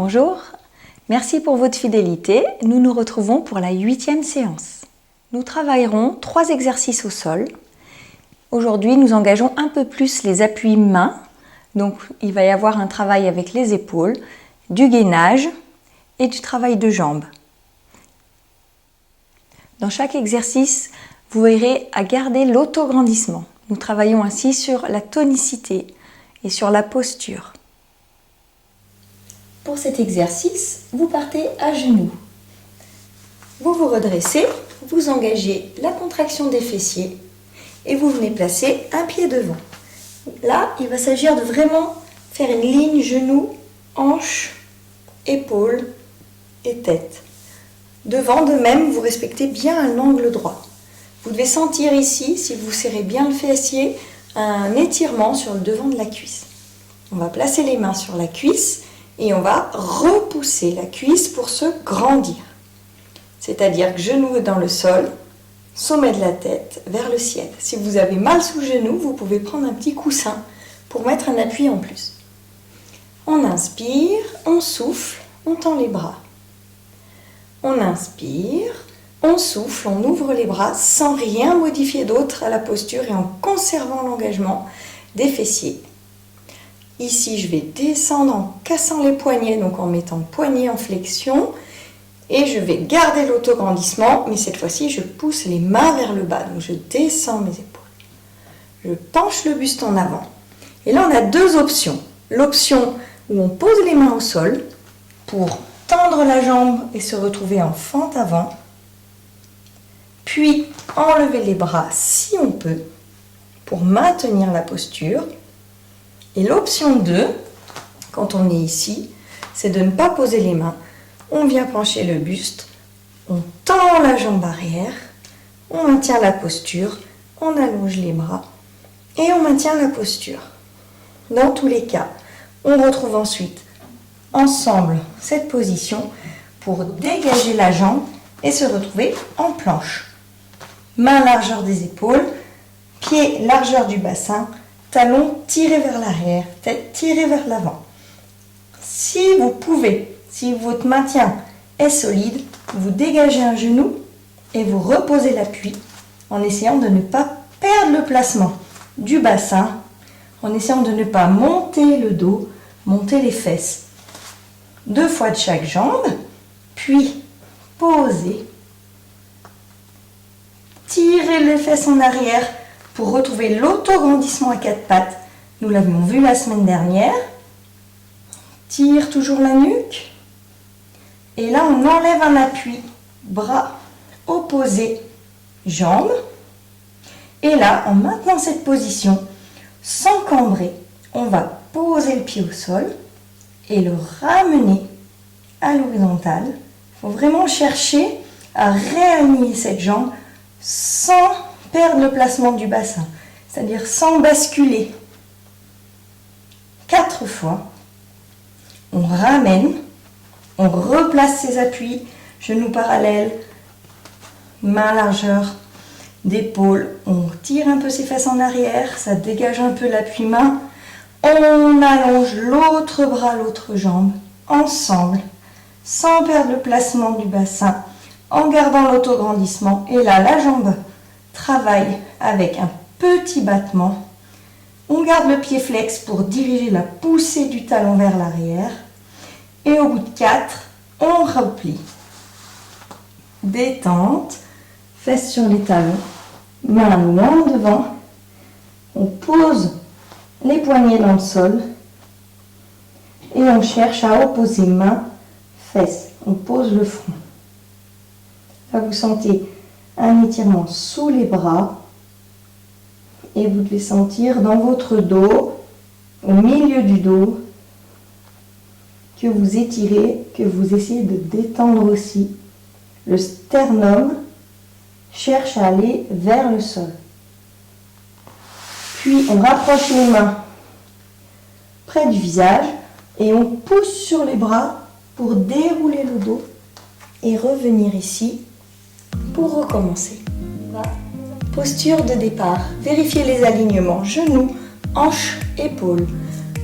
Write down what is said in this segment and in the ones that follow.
Bonjour, merci pour votre fidélité. Nous nous retrouvons pour la 8e séance. Nous travaillerons 3 exercices au sol. Aujourd'hui, nous engageons un peu plus les appuis mains. Donc, il va y avoir un travail avec les épaules, du gainage et du travail de jambes. Dans chaque exercice, vous verrez à garder l'autograndissement. Nous travaillons ainsi sur la tonicité et sur la posture. Pour cet exercice, vous partez à genoux. Vous vous redressez, vous engagez la contraction des fessiers et vous venez placer un pied devant. Là, il va s'agir de vraiment faire une ligne genou, hanche, épaule et tête. Devant, de même, vous respectez bien un angle droit. Vous devez sentir ici, si vous serrez bien le fessier, un étirement sur le devant de la cuisse. On va placer les mains sur la cuisse et on va repousser la cuisse pour se grandir. C'est-à-dire que genou dans le sol, sommet de la tête vers le ciel. Si vous avez mal sous le genou, vous pouvez prendre un petit coussin pour mettre un appui en plus. On inspire, on souffle, on tend les bras. On inspire, on souffle, on ouvre les bras sans rien modifier d'autre à la posture et en conservant l'engagement des fessiers. Ici, je vais descendre en cassant les poignets, donc en mettant le poignet en flexion. Et je vais garder l'autograndissement, mais cette fois-ci, je pousse les mains vers le bas. Donc, je descends mes épaules. Je penche le buste en avant. Et là, on a 2 options. L'option où on pose les mains au sol pour tendre la jambe et se retrouver en fente avant. Puis, enlever les bras si on peut pour maintenir la posture. Et l'option 2, quand on est ici, c'est de ne pas poser les mains. On vient pencher le buste, on tend la jambe arrière, on maintient la posture, on allonge les bras et on maintient la posture. Dans tous les cas, on retrouve ensuite ensemble cette position pour dégager la jambe et se retrouver en planche. Main largeur des épaules, pied largeur du bassin, talons tirés vers l'arrière, tête tirée vers l'avant. Si vous pouvez, si votre maintien est solide, vous dégagez un genou et vous reposez l'appui en essayant de ne pas perdre le placement du bassin, en essayant de ne pas monter le dos, monter les fesses. 2 fois de chaque jambe, puis posez. Tirez les fesses en arrière pour retrouver l'autograndissement à 4 pattes. Nous l'avions vu la semaine dernière. Tire toujours la nuque. Et là, on enlève un appui. Bras opposés, jambes. Et là, en maintenant cette position, sans cambrer, on va poser le pied au sol et le ramener à l'horizontale. Il faut vraiment chercher à réaligner cette jambe sans perdre le placement du bassin, c'est-à-dire sans basculer. 4 fois. On ramène, on replace ses appuis, genoux parallèles, main largeur d'épaule, on tire un peu ses fesses en arrière, ça dégage un peu l'appui main, on allonge l'autre bras, l'autre jambe, ensemble, sans perdre le placement du bassin, en gardant l'autograndissement, et là la jambe travaille avec un petit battement. On garde le pied flex pour diriger la poussée du talon vers l'arrière. Et au bout de 4, on replie. Détente, fesses sur les talons, mains loin devant. On pose les poignets dans le sol. Et on cherche à opposer mains, fesses. On pose le front. Là, vous sentez un étirement sous les bras. Et vous devez sentir dans votre dos, au milieu du dos, que vous étirez, que vous essayez de détendre aussi. Le sternum cherche à aller vers le sol. Puis on rapproche les mains près du visage et on pousse sur les bras pour dérouler le dos et revenir ici pour recommencer. Posture de départ. Vérifiez les alignements. Genoux, hanches, épaules.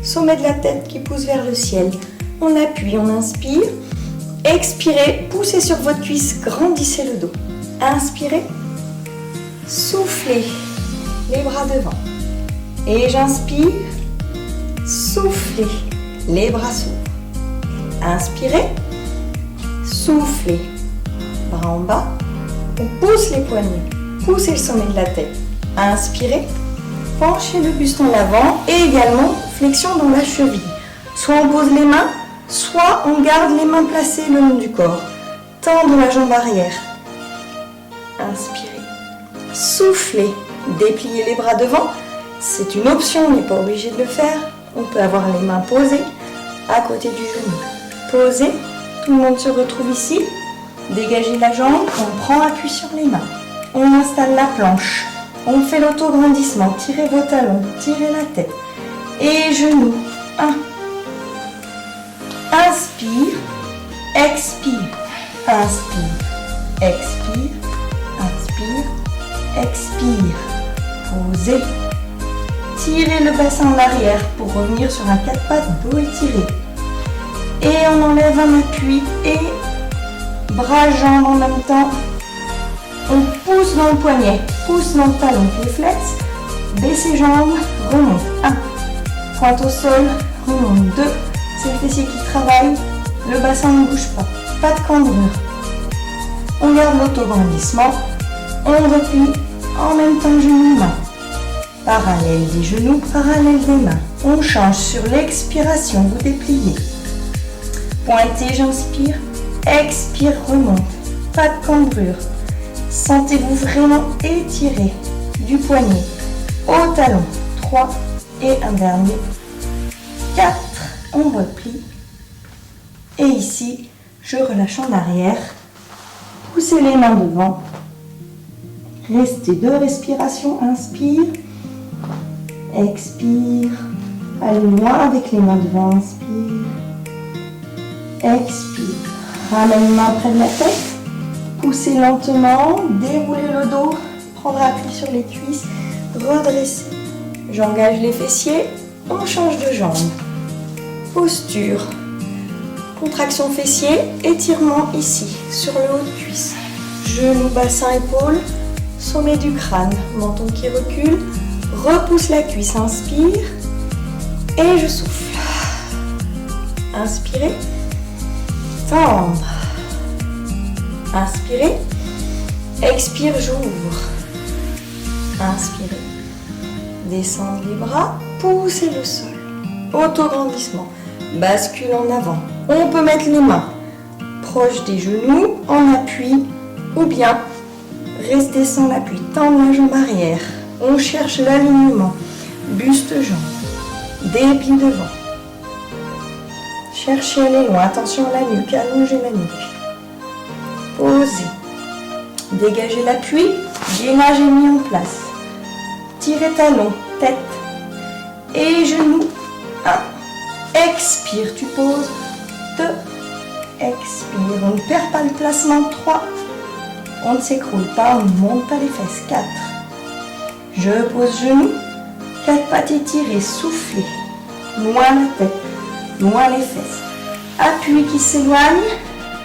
Sommet de la tête qui pousse vers le ciel. On appuie, on inspire. Expirez, poussez sur votre cuisse, grandissez le dos. Inspirez. Soufflez, les bras devant. Et j'inspire. Soufflez, les bras s'ouvrent. Inspirez. Soufflez, bras en bas. On pousse les poignets. Poussez le sommet de la tête. Inspirez. Penchez le buste en avant et également flexion dans la cheville. Soit on pose les mains, soit on garde les mains placées le long du corps. Tendre la jambe arrière. Inspirez. Soufflez. Dépliez les bras devant. C'est une option, on n'est pas obligé de le faire. On peut avoir les mains posées à côté du genou. Posez. Tout le monde se retrouve ici. Dégagez la jambe. On prend appui sur les mains. On installe la planche. On fait l'autograndissement. Tirez vos talons. Tirez la tête. Et genoux. 1. Inspire. Expire. Inspire. Expire. Inspire. Expire. Posez. Tirez le bassin en arrière pour revenir sur un 4 pattes, dos étiré. Et on enlève un appui et bras, jambes en même temps. On pousse dans le poignet, pousse dans le talon, les flex. Baissez jambes, remonte. 1. Pointe au sol, remonte. 2. C'est le fessier qui travaille. Le bassin ne bouge pas. Pas de cambrure. On garde l'autograndissement. On replie en même temps genoux-mains. Parallèle des genoux, parallèle des mains. On change sur l'expiration, vous dépliez. Pointez, j'inspire. Expire, remonte. Pas de cambrure. Sentez-vous vraiment étirer du poignet au talon. 3 et un dernier. 4. On replie. Et ici, je relâche en arrière. Poussez les mains devant. Restez 2 respirations. Inspire. Expire. Allez loin avec les mains devant. Inspire. Expire. Ramène les mains près de la tête. Poussez lentement. Déroulez le dos. Prendre appui sur les cuisses. Redressez. J'engage les fessiers. On change de jambe. Posture. Contraction fessier. Étirement ici, sur le haut de cuisse. Genoux, bassin, épaules. Sommet du crâne. Menton qui recule. Repousse la cuisse. Inspire. Et je souffle. Inspirez. Tendre. Inspirez. Expire, j'ouvre. Inspirez. Descendre les bras. Poussez le sol. Autograndissement. Bascule en avant. On peut mettre les mains proches des genoux en appui ou bien rester sans l'appui. Tendre la jambe arrière. On cherche l'alignement. Buste jambe. Déplie devant. Cherchez à aller loin. Attention à la nuque. Allongez la nuque. Posez. Dégagez l'appui. Gainage est mis en place. Tirez talon. Tête. Et genoux. 1. Expire. Tu poses. 2. Expire. On ne perd pas le placement. 3. On ne s'écroule pas. On ne monte pas les fesses. 4. Je pose genou. 4 pattes étirées. Soufflez. Loin la tête. Loin les fesses. Appui qui s'éloigne.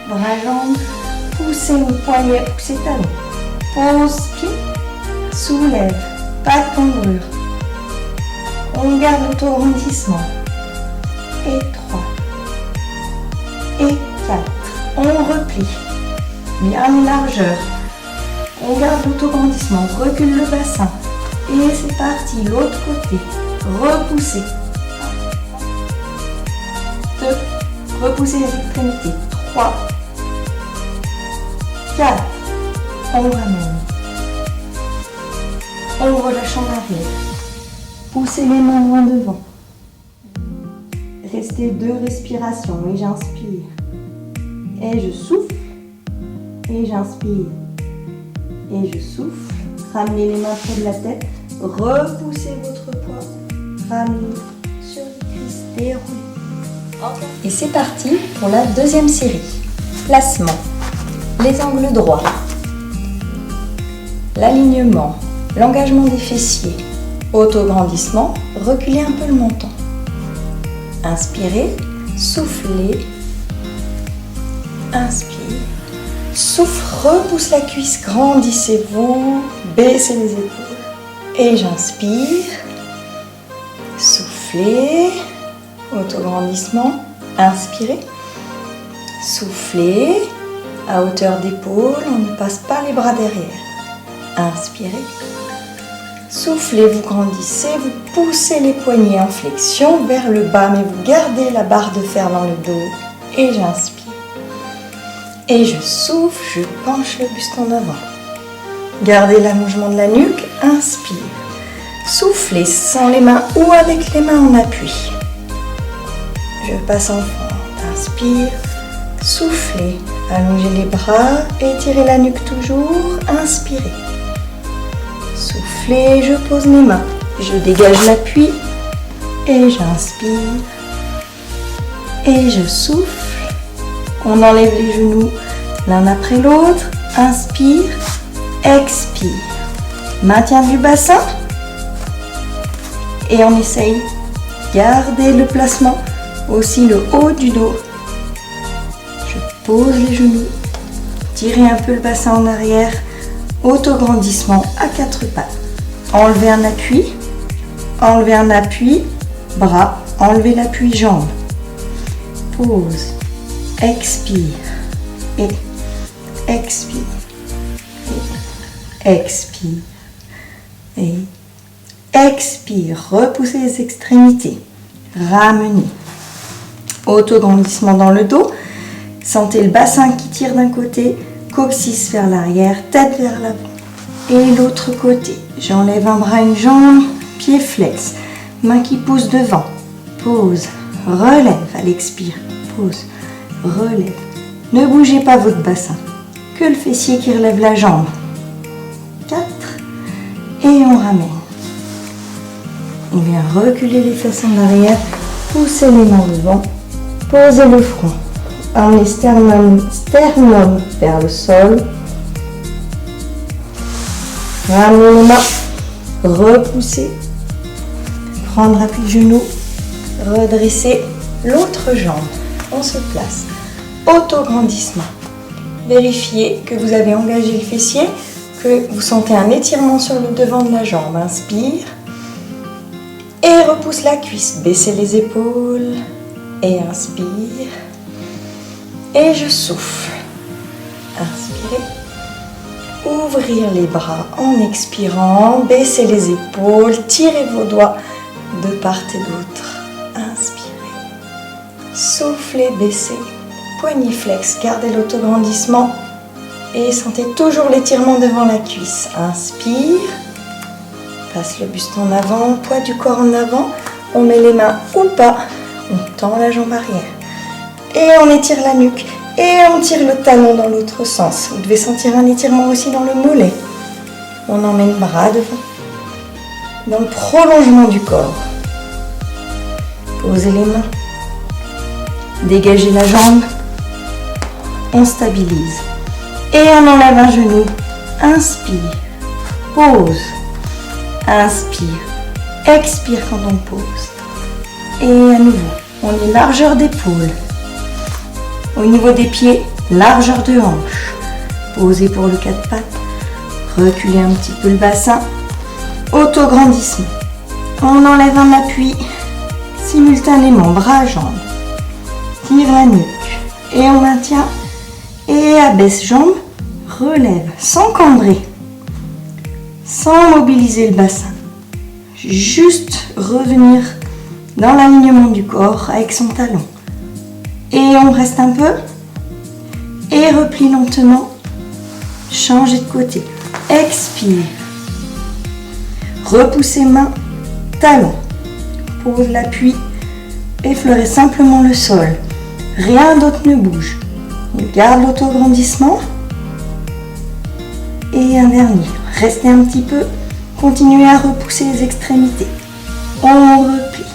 Bras, jambes. Poussez le poignet. Poussez talon. Pose pied. Soulève. Pas de cambrure. On garde l'autograndissement. Et 3. Et 4. On replie. Bien les largeurs. On garde l'autograndissement. Recule le bassin. Et c'est parti. L'autre côté. Repoussez. 2. Repoussez les extrémités. 3. 4. On ramène. On relâche en arrière. Poussez les mains loin devant. Restez 2 respirations. Et j'inspire. Et je souffle. Et j'inspire. Et je souffle. Ramenez les mains près de la tête. Repoussez votre poids. Ramenez sur les cuisses. Déroulez. Et c'est parti pour la deuxième série. Placement. Les angles droits. L'alignement. L'engagement des fessiers. Autograndissement. Reculez un peu le menton. Inspirez. Soufflez. Inspire. Souffle, repousse la cuisse, grandissez-vous, baissez les épaules. Et j'inspire. Soufflez. Autograndissement. Inspirez. Soufflez. À hauteur d'épaule, on ne passe pas les bras derrière. Inspirez. Soufflez, vous grandissez, vous poussez les poignets en flexion vers le bas, mais vous gardez la barre de fer dans le dos. Et j'inspire. Et je souffle, je penche le buste en avant. Gardez l'allongement de la nuque, inspire. Soufflez sans les mains ou avec les mains en appui. Je passe en fente, inspire. Soufflez, allongez les bras, étirez la nuque toujours, inspirez. Soufflez, je pose mes mains, je dégage l'appui et j'inspire. Et je souffle. On enlève les genoux l'un après l'autre. Inspire, expire. Maintien du bassin. Et on essaye. Gardez le placement, aussi le haut du dos. Je pose les genoux. Tirez un peu le bassin en arrière. Autograndissement à quatre pattes. Enlevez un appui. Enlevez un appui. Bras. Enlevez l'appui jambes. Pause. Expire et expire et expire et expire. Repoussez les extrémités. Ramenez. Autograndissement dans le dos. Sentez le bassin qui tire d'un côté, coccyx vers l'arrière, tête vers l'avant. Et l'autre côté. J'enlève un bras, une jambe, pied flex. Main qui pousse devant. Pause. Relève à l'expire. Pause. Relève. Ne bougez pas votre bassin. Que le fessier qui relève la jambe. 4. Et on ramène. On vient reculer les fesses en arrière. Poussez les mains devant. Posez le front. Emmenez sternum vers le sol. Ramenez les mains. Repoussez. Prendre appui de genou. Redresser l'autre jambe. On se place. Autograndissement. Vérifiez que vous avez engagé le fessier, que vous sentez un étirement sur le devant de la jambe. Inspire. Et repousse la cuisse. Baissez les épaules. Et inspire. Et je souffle. Inspirez. Ouvrir les bras en expirant. Baissez les épaules. Tirez vos doigts de part et d'autre. Inspirez. Soufflez, baissez. Poignet flex. Gardez l'autograndissement. Et sentez toujours l'étirement devant la cuisse. Inspire. Passe le buste en avant. Poids du corps en avant. On met les mains ou pas. On tend la jambe arrière. Et on étire la nuque. Et on tire le talon dans l'autre sens. Vous devez sentir un étirement aussi dans le mollet. On emmène le bras devant. Dans le prolongement du corps. Posez les mains. Dégagez la jambe. On stabilise. Et on enlève un genou. Inspire. Pose. Inspire. Expire quand on pose. Et à nouveau, on est largeur d'épaule. Au niveau des pieds, largeur de hanche. Posez pour le 4 pattes. Reculez un petit peu le bassin. Autograndissement. On enlève un appui. Simultanément, bras, jambes. Tire la nuque. Et on maintient. Et abaisse jambes. Relève. Sans cambrer. Sans mobiliser le bassin. Juste revenir dans l'alignement du corps avec son talon. Et on reste un peu. Et replie lentement. Changez de côté. Expire. Repoussez main, talon. Pose l'appui. Effleurez simplement le sol. Rien d'autre ne bouge. On garde l'autograndissement. Et un dernier. Restez un petit peu. Continuez à repousser les extrémités. On replie.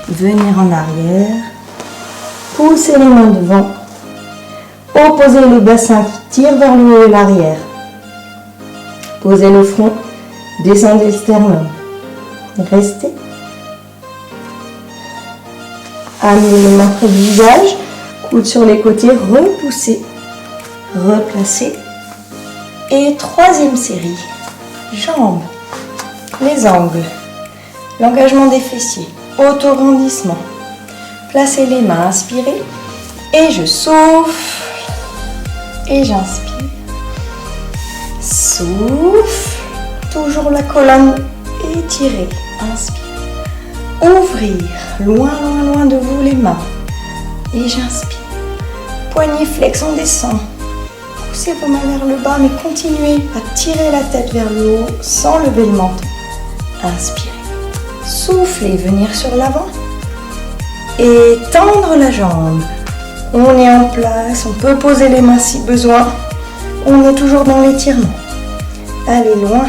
Venir en arrière. Poussez les mains devant. Opposez le bassin qui tire vers le haut et l'arrière. Posez le front. Descendez le sternum. Restez. Amenez les mains près du visage, coudes sur les côtés, repoussez, replacez. Et troisième série, jambes, les angles, l'engagement des fessiers, auto-grandissement. Placez les mains, inspirez et je souffle et j'inspire. Souffle, toujours la colonne étirée, inspire. Ouvrir, loin, loin, loin de vous les mains et j'inspire. Poignet flex, on descend. Poussez vos mains vers le bas mais continuez à tirer la tête vers le haut sans lever le menton. Inspirez. Soufflez, venir sur l'avant et tendre la jambe. On est en place, on peut poser les mains si besoin. On est toujours dans l'étirement. Allez loin,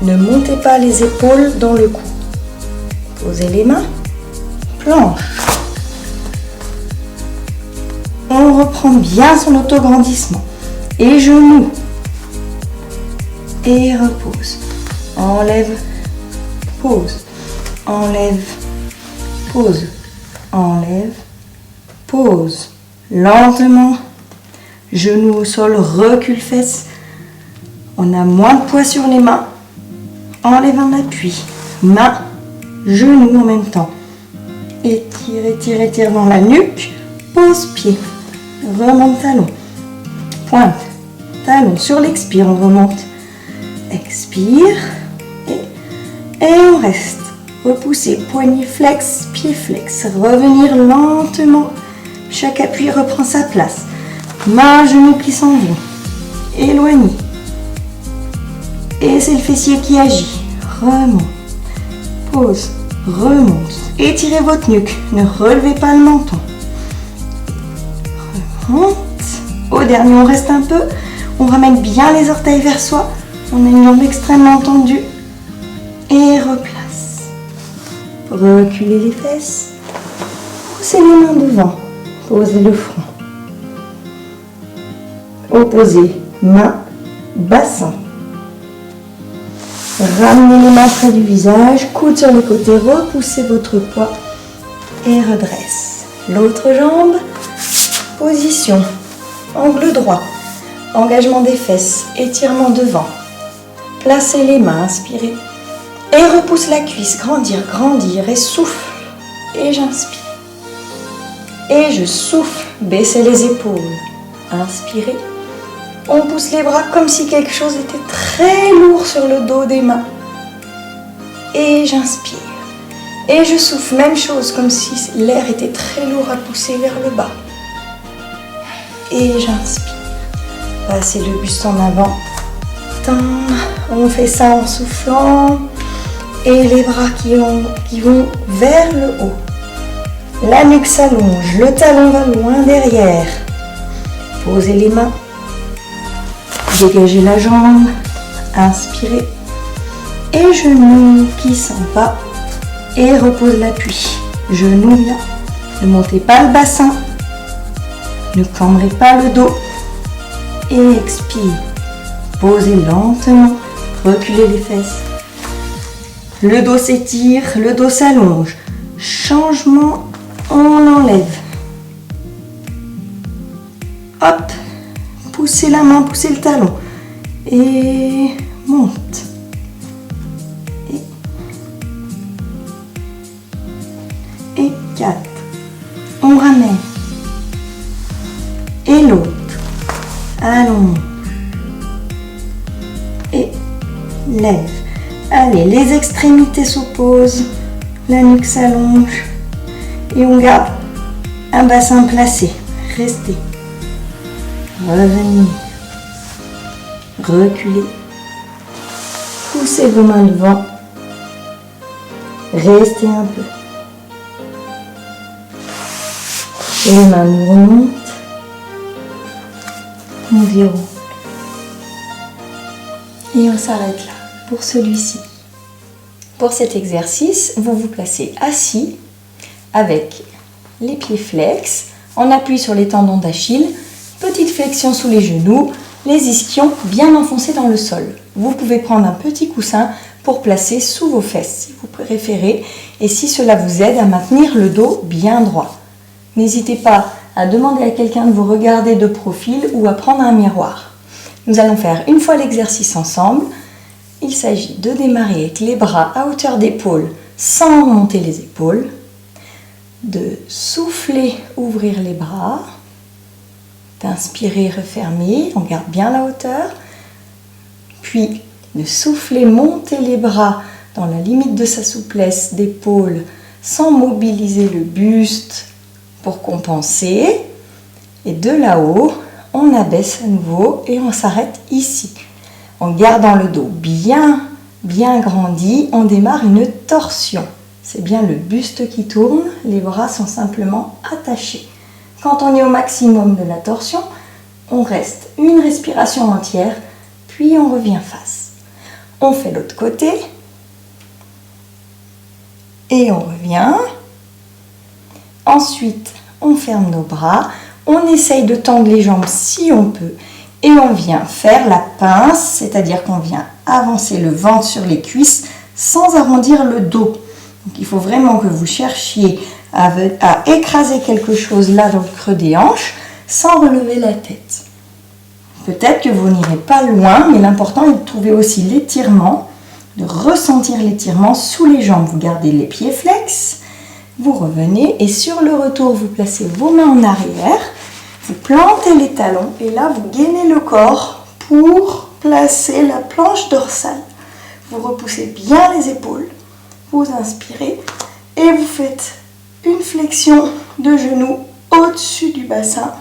ne montez pas les épaules dans le cou. Posez les mains, planche. On reprend bien son auto-grandissement. Et genoux. Et repose. Enlève, pose. Enlève, pose. Enlève, pose. Lentement. Genoux au sol, recule fesses. On a moins de poids sur les mains. Enlève un appui. Main, genoux en même temps. Étire, étire, étire dans la nuque. Pose pied. Remonte talon. Pointe. Talon sur l'expire, on remonte. Expire. Et on reste. Repoussez, poignet flex, pied flex. Revenir lentement. Chaque appui reprend sa place. Main, genou qui s'en vont. Éloignez. Et c'est le fessier qui agit. Remonte. Pose. Remonte. Étirez votre nuque. Ne relevez pas le menton. Remonte. Au dernier, on reste un peu. On ramène bien les orteils vers soi. On a une jambe extrêmement tendue. Et replace. Reculez les fesses. Poussez les mains devant. Posez le front. Opposez main, bassin. Ramenez les mains près du visage, coudes sur les côtés, repoussez votre poids et redresse. L'autre jambe, position, angle droit, engagement des fesses, étirement devant. Placez les mains, inspirez et repousse la cuisse, grandir, grandir et souffle. Et j'inspire. Et je souffle, baissez les épaules. Inspirez. On pousse les bras comme si quelque chose était très lourd sur le dos des mains. Et j'inspire. Et je souffle, même chose, comme si l'air était très lourd à pousser vers le bas. Et j'inspire. Passez le buste en avant. Tendre. On fait ça en soufflant. Et les bras qui vont vers le haut. La nuque s'allonge, le talon va loin derrière. Posez les mains. Dégagez la jambe, inspirez, et genou qui s'en va, et repose l'appui. Genou bien, ne montez pas le bassin, ne cambrez pas le dos, et expire. Posez lentement, reculez les fesses. Le dos s'étire, le dos s'allonge. Changement, on enlève. Hop. Poussez la main, poussez le talon. Et monte. Et 4. On ramène. Et l'autre. Allons. Et lève. Allez, les extrémités s'opposent. La nuque s'allonge. Et on garde un bassin placé. Restez. Revenez. Reculez. Poussez vos mains devant. Restez un peu. Les mains nous remontent. On déroule. Et on s'arrête là pour celui-ci. Pour cet exercice, vous vous placez assis avec les pieds flex, en appui sur les tendons d'Achille. Petite flexion sous les genoux, les ischions bien enfoncés dans le sol. Vous pouvez prendre un petit coussin pour placer sous vos fesses si vous préférez et si cela vous aide à maintenir le dos bien droit. N'hésitez pas à demander à quelqu'un de vous regarder de profil ou à prendre un miroir. Nous allons faire une fois l'exercice ensemble. Il s'agit de démarrer avec les bras à hauteur d'épaule sans monter les épaules, de souffler, ouvrir les bras, d'inspirer, refermer, on garde bien la hauteur, puis de souffler, monter les bras dans la limite de sa souplesse d'épaule sans mobiliser le buste pour compenser, et de là-haut, on abaisse à nouveau et on s'arrête ici. En gardant le dos bien grandi, on démarre une torsion. C'est bien le buste qui tourne, les bras sont simplement attachés. Quand on est au maximum de la torsion, on reste une respiration entière, puis on revient face. On fait l'autre côté, et on revient. Ensuite, on ferme nos bras, on essaye de tendre les jambes si on peut, et on vient faire la pince, c'est-à-dire qu'on vient avancer le ventre sur les cuisses sans arrondir le dos. Donc il faut vraiment que vous cherchiez à écraser quelque chose là dans le creux des hanches sans relever la tête. Peut-être que vous n'irez pas loin, mais l'important est de trouver aussi l'étirement, de ressentir l'étirement sous les jambes. Vous gardez les pieds flex, vous revenez et sur le retour, vous placez vos mains en arrière, vous plantez les talons et là, vous gainez le corps pour placer la planche dorsale. Vous repoussez bien les épaules, vous inspirez et vous faites une flexion de genou au-dessus du bassin,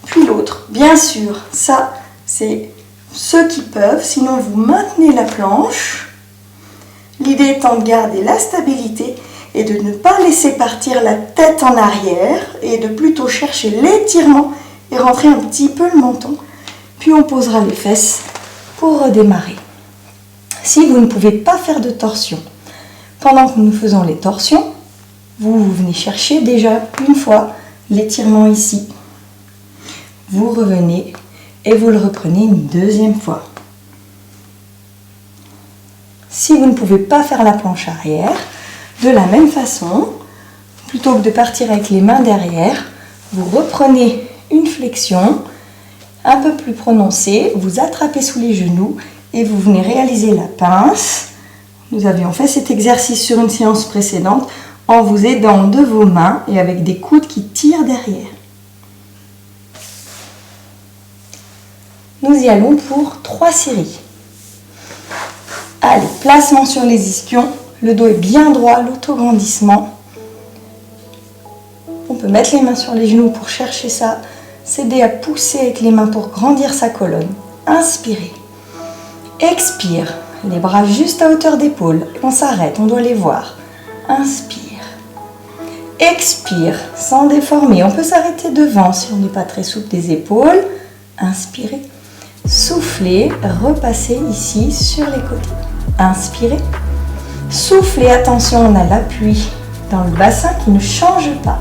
puis l'autre. Bien sûr, ça, c'est ceux qui peuvent, sinon vous maintenez la planche. L'idée étant de garder la stabilité et de ne pas laisser partir la tête en arrière et de plutôt chercher l'étirement et rentrer un petit peu le menton. Puis on posera les fesses pour redémarrer. Si vous ne pouvez pas faire de torsion, pendant que nous faisons les torsions, vous venez chercher déjà une fois l'étirement ici. Vous revenez et vous le reprenez une deuxième fois. Si vous ne pouvez pas faire la planche arrière, de la même façon, plutôt que de partir avec les mains derrière, vous reprenez une flexion un peu plus prononcée, vous attrapez sous les genoux et vous venez réaliser la pince. Nous avions fait cet exercice sur une séance précédente en vous aidant de vos mains et avec des coudes qui tirent derrière. Nous y allons pour 3 séries. Allez, placement sur les ischions. Le dos est bien droit, l'autograndissement. On peut mettre les mains sur les genoux pour chercher ça. S'aider à pousser avec les mains pour grandir sa colonne. Inspirez. Expire. Les bras juste à hauteur d'épaule. On s'arrête, on doit les voir. Inspire. Expire, sans déformer. On peut s'arrêter devant si on n'est pas très souple des épaules. Inspirez. Soufflez, repassez ici sur les côtés. Inspirez. Soufflez, attention, on a l'appui dans le bassin qui ne change pas.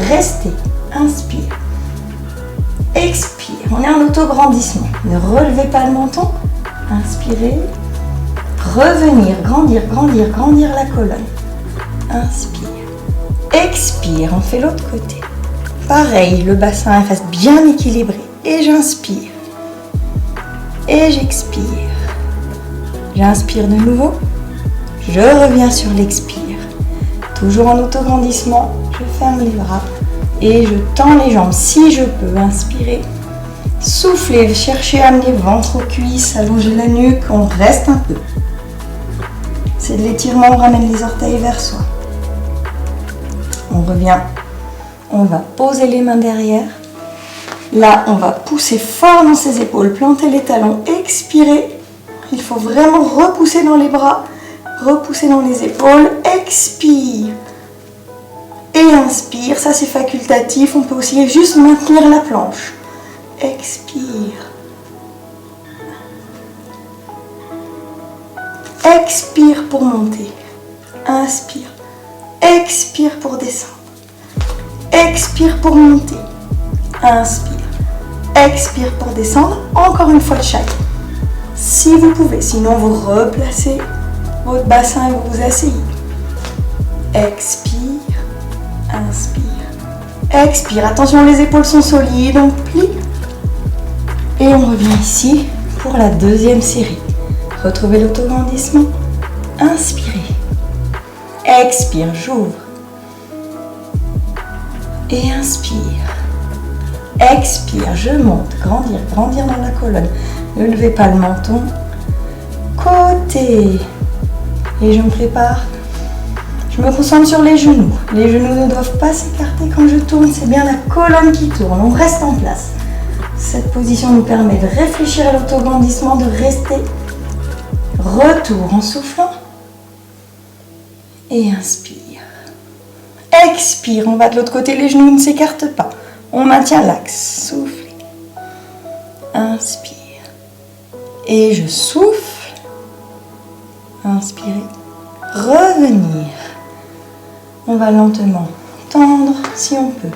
Restez. Inspire. Expire. On est en autograndissement. Ne relevez pas le menton. Inspirez. Revenir, grandir, grandir, grandir la colonne. Inspire. Expire. On fait l'autre côté. Pareil, le bassin reste bien équilibré. Et j'inspire. Et j'expire. J'inspire de nouveau. Je reviens sur l'expire. Toujours en autograndissement. Je ferme les bras. Et je tends les jambes si je peux. Inspirez. Soufflez. Cherchez à amener ventre aux cuisses. Allongez la nuque. On reste un peu. C'est de l'étirement. On ramène les orteils vers soi. On revient. On va poser les mains derrière. Là, on va pousser fort dans ses épaules. Planter les talons. Expirez. Il faut vraiment repousser dans les bras. Repousser dans les épaules. Expire. Et inspire. Ça, c'est facultatif. On peut aussi juste maintenir la planche. Expire. Expire pour monter. Inspire. Expire pour descendre. Expire pour monter. Inspire. Expire pour descendre. Encore une fois de chaque. Si vous pouvez. Sinon, vous replacez votre bassin et vous vous asseyez. Expire. Inspire. Expire. Attention, les épaules sont solides. On plie. Et on revient ici pour la deuxième série. Retrouvez l'autograndissement. Inspirez. Expire, j'ouvre. Et inspire. Expire, je monte. Grandir, grandir dans la colonne. Ne levez pas le menton. Côté. Et je me prépare. Je me concentre sur les genoux. Les genoux ne doivent pas s'écarter quand je tourne. C'est bien la colonne qui tourne. On reste en place. Cette position nous permet de réfléchir à l'autograndissement, de rester. Retour en soufflant. Et inspire. Expire. On va de l'autre côté. Les genoux ne s'écartent pas. On maintient l'axe. Soufflez. Inspire. Et je souffle. Inspirez. Revenir. On va lentement tendre si on peut.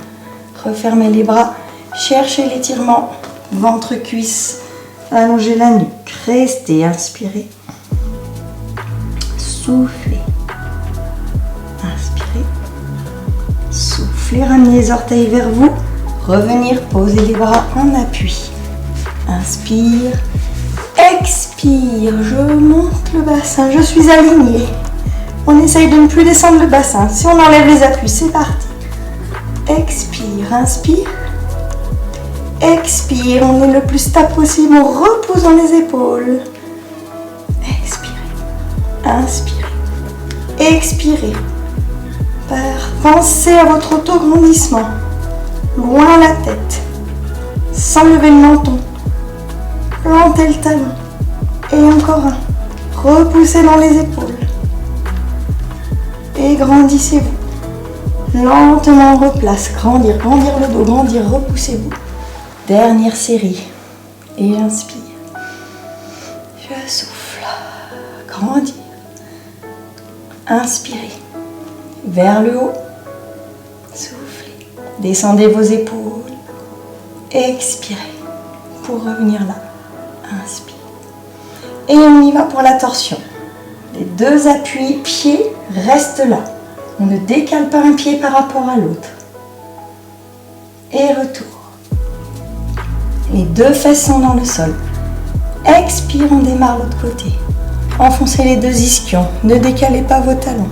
Refermer les bras. Cherchez l'étirement. Ventre, cuisse. Allongez la nuque. Restez. Inspirez. Soufflez. Inspirez. Soufflez. Ramenez les orteils vers vous. Revenir. Posez les bras en appui. Inspire. Expire. Je monte le bassin. Je suis alignée. On essaye de ne plus descendre le bassin. Si on enlève les appuis, c'est parti. Expire. Inspire. Expire. On est le plus stable possible. On repose dans les épaules. Expirez. Inspirez. Expirez. Pensez à votre autograndissement. Loin la tête. Sans lever le menton. Plantez le talon. Et encore un. Repoussez dans les épaules. Et grandissez-vous. Lentement on replace. Grandir, grandir le dos. Grandir, repoussez-vous. Dernière série. Et j'inspire. Je souffle. Grandir. Inspirez. Vers le haut. Soufflez. Descendez vos épaules. Expirez. Pour revenir là. Inspire. Et on y va pour la torsion. Les deux appuis, pieds, restent là. On ne décale pas un pied par rapport à l'autre. Et retour. Les deux fesses sont dans le sol. Expire, on démarre l'autre côté. Enfoncez les deux ischions. Ne décalez pas vos talons.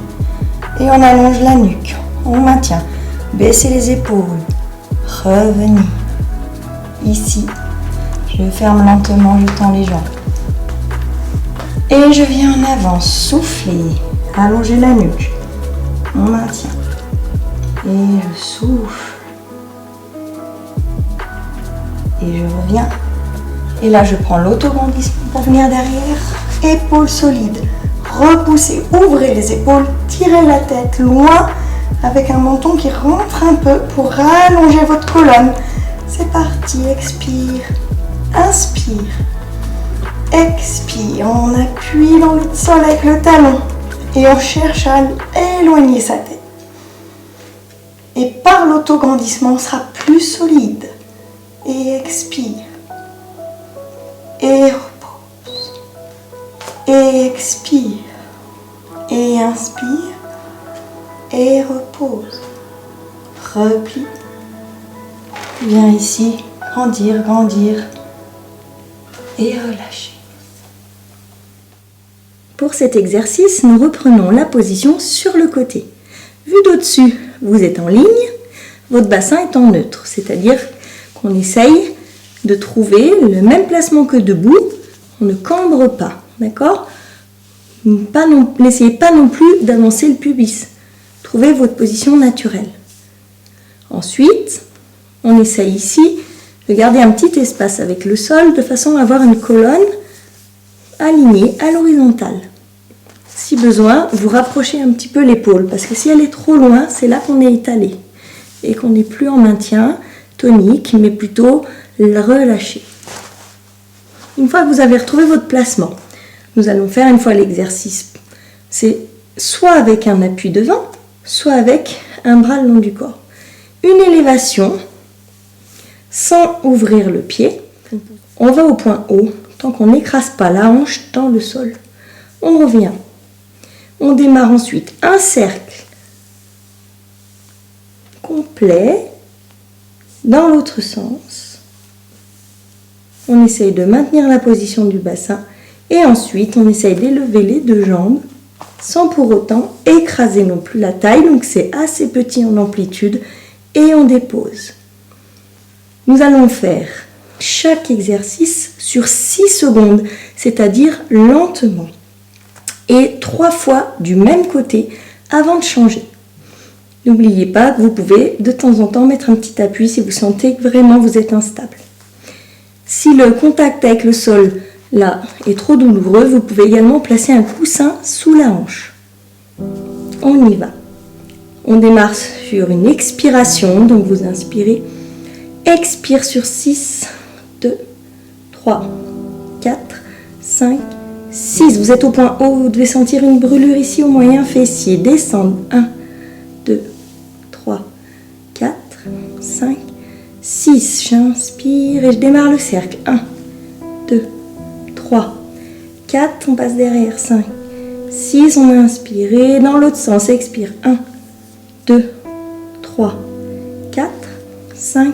Et on allonge la nuque. On maintient. Baissez les épaules. Revenez. Ici. Je ferme lentement, je tends les jambes. Et je viens en avant. Soufflez. Allongez la nuque. On maintient. Et je souffle. Et je reviens. Et là, je prends l'autograndissement pour venir derrière. Épaules solides. Repoussez. Ouvrez les épaules. Tirez la tête loin avec un menton qui rentre un peu pour rallonger votre colonne. C'est parti. Expire. Inspire. Expire. On appuie dans le sol avec le talon. Et on cherche à éloigner sa tête. Et par l'autograndissement, on sera plus solide. Et expire. Et repose. Et expire. Et inspire. Et repose. Replie. Viens ici. Grandir, grandir. Et relâcher. Pour cet exercice, nous reprenons la position sur le côté. Vu d'au-dessus, vous êtes en ligne, votre bassin est en neutre, c'est-à-dire qu'on essaye de trouver le même placement que debout, on ne cambre pas, d'accord ? N'essayez pas non plus d'avancer le pubis, trouvez votre position naturelle. Ensuite, on essaye ici de garder un petit espace avec le sol de façon à avoir une colonne alignée à l'horizontale. Si besoin, vous rapprochez un petit peu l'épaule parce que si elle est trop loin, c'est là qu'on est étalé et qu'on n'est plus en maintien tonique, mais plutôt relâché. Une fois que vous avez retrouvé votre placement, nous allons faire une fois l'exercice. C'est soit avec un appui devant, soit avec un bras le long du corps. Une élévation sans ouvrir le pied. On va au point haut, tant qu'on n'écrase pas la hanche dans le sol. On revient. On démarre ensuite un cercle complet Dans l'autre sens, on essaye de maintenir la position du bassin et ensuite on essaye d'élever les deux jambes sans pour autant écraser non plus la taille. Donc c'est assez petit en amplitude et on dépose. Nous allons faire chaque exercice sur 6 secondes, c'est-à-dire lentement. Et 3 fois du même côté avant de changer. N'oubliez pas que vous pouvez de temps en temps mettre un petit appui si vous sentez que vraiment vous êtes instable. Si le contact avec le sol là est trop douloureux, vous pouvez également placer un coussin sous la hanche. On y va. On démarre sur une expiration, donc vous inspirez. Expire sur 6, 2, 3, 4, 5, 6. Vous êtes au point haut, vous devez sentir une brûlure ici au moyen fessier. Descendre. 1, 2, 3, 4, 5, 6. J'inspire et je démarre le cercle. 1, 2, 3, 4. On passe derrière. 5, 6. On inspire et dans l'autre sens. Expire. 1, 2, 3, 4, 5,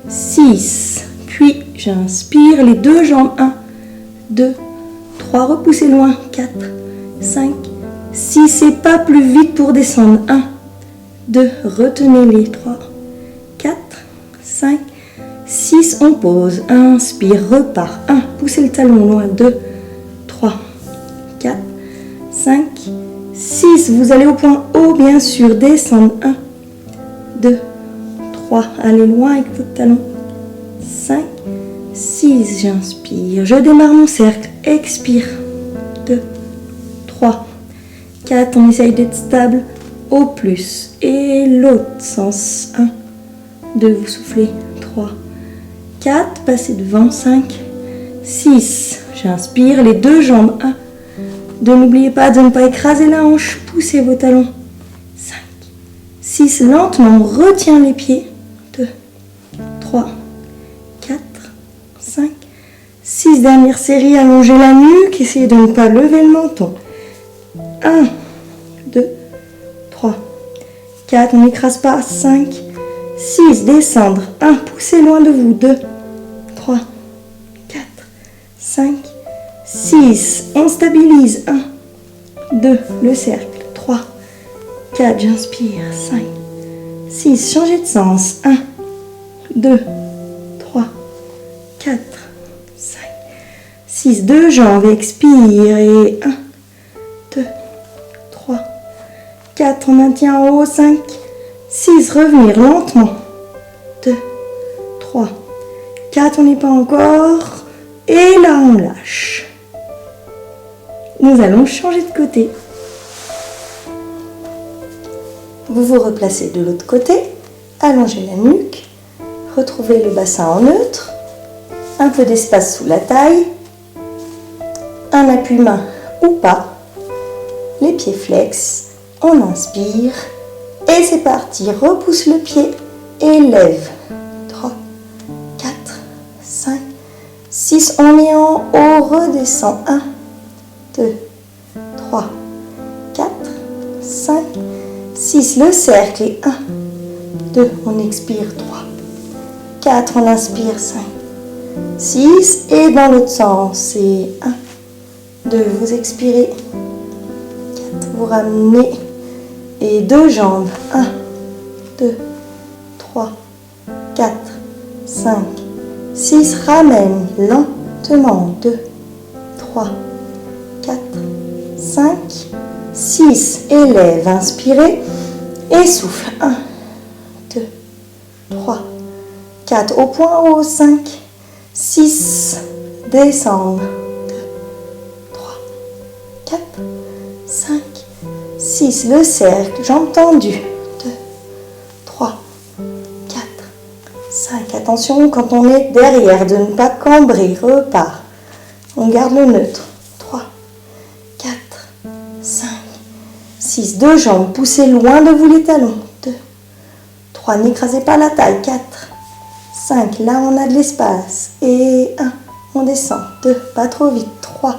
6. Puis j'inspire les deux jambes. 1, 2, 3. Repoussez loin. 4, 5, 6. Et pas plus vite pour descendre. 1, 2. Retenez les 3, 4, 5, 6. On pose. Inspire. Repart. 1. Poussez le talon loin. 2, 3, 4, 5, 6. Vous allez au point haut, bien sûr. Descendre. 1, 2, 3. Allez loin avec votre talon. 5, 6. J'inspire. Je démarre mon cercle. Expire. 2, 3, 4. On essaye d'être stable au plus. Et l'autre sens. 1, 2. Vous soufflez. 3, 4. Passez devant. 5, 6. J'inspire. Les deux jambes. 1, 2. N'oubliez pas de ne pas écraser la hanche. Poussez vos talons. 5, 6. Lentement. On retient les pieds. 2, 3, 4, 5, 6. Dernière série. Allongez la nuque. Essayez de ne pas lever le menton. 1, 2, 3, 4. On n'écrase pas. 5, 6. Descendre. 1. Poussez loin de vous. 2, 3, 4, 5, 6. On stabilise. 1, 2. Le cercle. 3, 4. J'inspire. 5, 6. Changez de sens. 1, 2, 3, 4, 5, 6. Deux jambes. Expire. Et 1, 2, 3, 4. On maintient en haut. 5, 6. Revenir lentement. 2, 3, 4. On n'est pas encore. Et là, on lâche. Nous allons changer de côté. Vous vous replacez de l'autre côté. Allongez la nuque. Retrouvez le bassin en neutre. Un peu d'espace sous la taille. Un appui-main ou pas. Les pieds flex. On inspire. Et c'est parti. Repousse le pied et lève. 3, 4, 5, 6. On est en haut. Redescend. 1, 2, 3, 4, 5, 6. Le cercle est 1, 2. On expire. 3, 4. On inspire. 5, 6. Et dans l'autre sens. Et 1, 2. Vous expirez. 4. Vous ramenez. Et deux jambes. 1, 2, 3, 4, 5, 6. Ramène lentement. 2, 3, 4, 5, 6. Élève. Inspirez. Et souffle. 1, 2, 3, 4. Au point haut. 5, 6. Descendre. 2, 3, 4, 5, 6. Le cercle. Jambes tendues. 2, 3, 4, 5. Attention quand on est derrière de ne pas cambrer. Repart. On garde le neutre. 3, 4, 5, 6. Deux jambes. Poussez loin de vous les talons. 2, 3. N'écrasez pas la taille. 4, 5. Là, on a de l'espace. Et 1. On descend. 2. Pas trop vite. 3,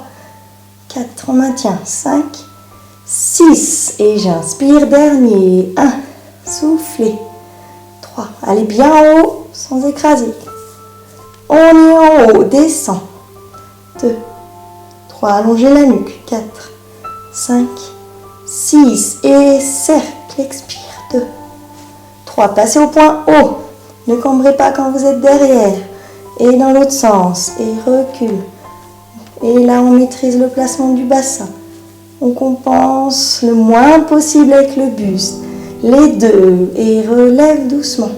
4. On maintient. 5, 6. Et j'inspire. Dernier. 1. Soufflez. 3. Allez bien en haut. sans écraser. On y est en haut, descend. 2, 3, allongez la nuque. 4, 5, 6 et cercle, expire. 2, 3, passez au point haut. Ne cambrez pas quand vous êtes derrière. Et dans l'autre sens, et recule. Et là, on maîtrise le placement du bassin. On compense le moins possible avec le buste. Les 2, et relève doucement.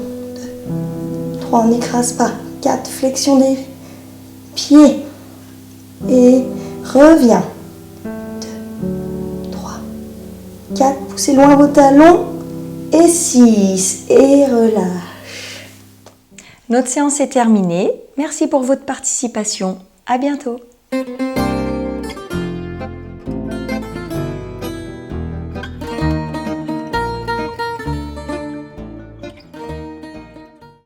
2, 3, on n'écrase pas. 4, flexion des pieds. Et reviens. 2, 3, 4, poussez loin vos talons. Et 6, et relâche. Notre séance est terminée. Merci pour votre participation. À bientôt.